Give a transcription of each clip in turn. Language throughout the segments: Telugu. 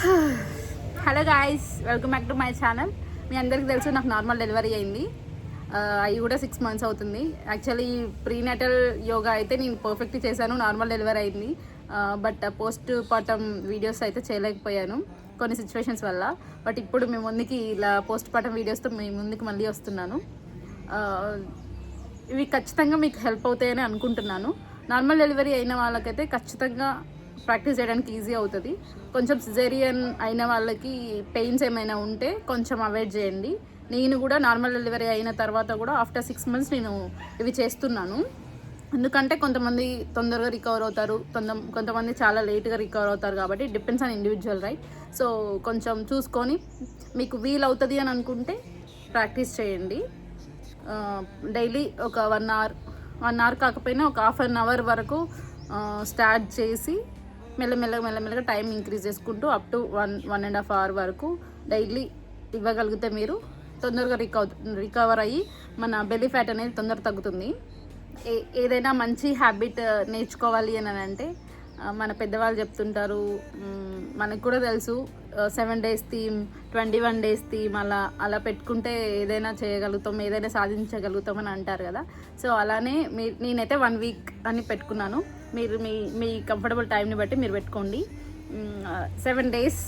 Hello guys, welcome back to my channel. మీ అందరికీ తెలుసు నాకు నార్మల్ డెలివరీ అయింది. అవి కూడా 6 months అవుతుంది. యాక్చువల్లీ ప్రీనేటల్ యోగా అయితే నేను పర్ఫెక్ట్ చేశాను, నార్మల్ డెలివరీ అయింది. బట్ పోస్ట్ పార్టమ్ వీడియోస్ అయితే చేయలేకపోయాను కొన్ని సిచ్యువేషన్స్ వల్ల. బట్ ఇప్పుడు మీ ముందుకి ఇలా పోస్ట్ పార్టమ్ వీడియోస్తో మీ ముందుకు మళ్ళీ వస్తున్నాను. ఇవి ఖచ్చితంగా మీకు హెల్ప్ అవుతాయని అనుకుంటున్నాను. నార్మల్ డెలివరీ అయిన వాళ్ళకైతే ఖచ్చితంగా ప్రాక్టీస్ చేయడానికి ఈజీ అవుతుంది. కొంచెం సిజేరియన్ అయిన వాళ్ళకి పెయిన్స్ ఏమైనా ఉంటే కొంచెం అవాయిడ్ చేయండి. నేను కూడా నార్మల్ డెలివరీ అయిన తర్వాత కూడా ఆఫ్టర్ 6 months నేను ఇవి చేస్తున్నాను. ఎందుకంటే కొంతమంది తొందరగా రికవర్ అవుతారు, కొంతమంది చాలా లేట్గా రికవర్ అవుతారు. కాబట్టి depends on individual, right? So కొంచెం చూసుకొని మీకు వీల్ అవుతుంది అని అనుకుంటే ప్రాక్టీస్ చేయండి. డైలీ ఒక 1 hour కాకపోయినా ఒక ½ an hour వరకు స్టార్ట్ చేసి మెల్లమెల్లగా టైం ఇంక్రీజ్ చేసుకుంటూ అప్ టు 1.5 hour వరకు డైలీ ఇవ్వగలిగితే మీరు తొందరగా రికవర్ అయ్యి మన బెల్లీ ఫ్యాట్ అనేది తొందరగా తగ్గుతుంది. ఏదైనా మంచి హ్యాబిట్ నేర్చుకోవాలి అని అంటే మన పెద్దవాళ్ళు చెప్తుంటారు, మనకు కూడా తెలుసు, 7 days థీమ్, 21 days థీమ్ అలా పెట్టుకుంటే ఏదైనా చేయగలుగుతాం, ఏదైనా సాధించగలుగుతాం అని అంటారు కదా. సో అలానే నేనైతే 1 week అని పెట్టుకున్నాను. మీరు మీ కంఫర్టబుల్ టైంని బట్టి మీరు పెట్టుకోండి. 7 days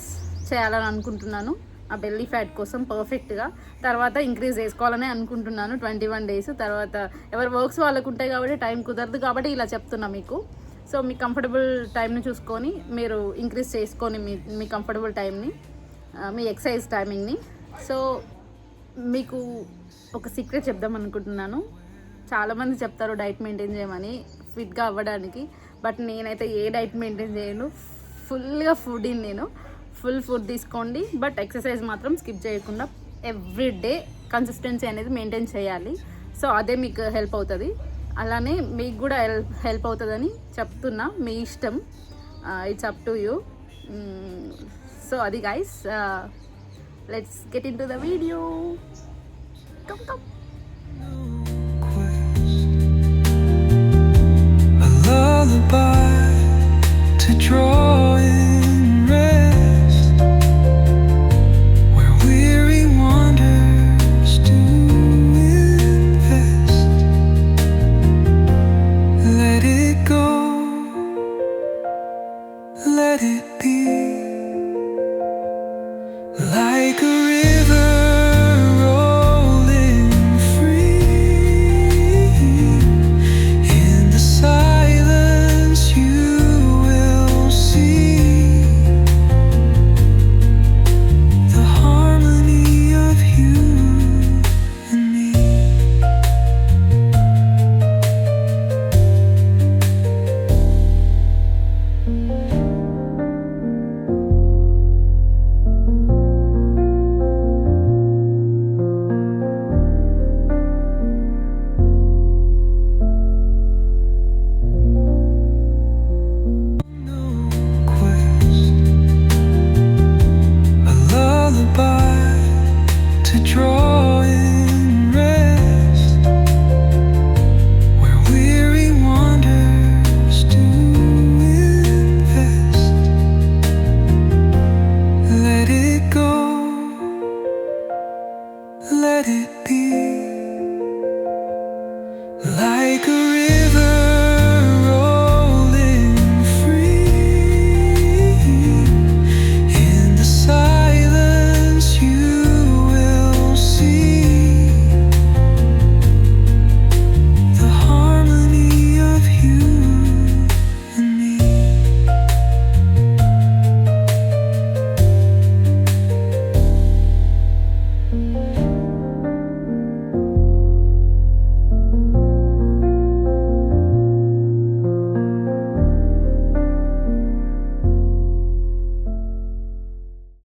చేయాలని అనుకుంటున్నాను ఆ బెల్లీ ఫ్యాట్ కోసం పర్ఫెక్ట్గా. తర్వాత ఇంక్రీజ్ చేసుకోవాలని అనుకుంటున్నాను 21 days తర్వాత. ఎవరి వర్క్స్ వాళ్ళకు ఉంటాయి కాబట్టి టైం కుదరదు కాబట్టి ఇలా చెప్తున్నా మీకు. సో మీ కంఫర్టబుల్ టైంని చూసుకొని మీరు ఇంక్రీజ్ చేసుకొని మీ కంఫర్టబుల్ టైంని, మీ ఎక్సర్సైజ్ టైమింగ్ని. సో మీకు ఒక సీక్రెట్ చెప్దాం అనుకుంటున్నాను. చాలామంది చెప్తారు డైట్ మెయింటైన్ చేయమని ఫిట్గా అవ్వడానికి, బట్ నేనైతే ఏ డైట్ మెయింటైన్ చేయను. ఫుల్గా ఫుడ్ని నేను ఫుల్ ఫుడ్ తీసుకోండి, బట్ ఎక్సర్సైజ్ మాత్రం స్కిప్ చేయకుండా ఎవ్రీ డే కన్సిస్టెన్సీ అనేది మెయింటైన్ చేయాలి. సో అదే మీకు హెల్ప్ అవుతుంది. అలానే మీకు కూడా హెల్ప్ అవుతుందని చెప్తున్నా. మీ ఇష్టం, it's up to you. So అది guys, let's get into the video. Come to draw in rest where weary wanders do invest. Let it go, let it be.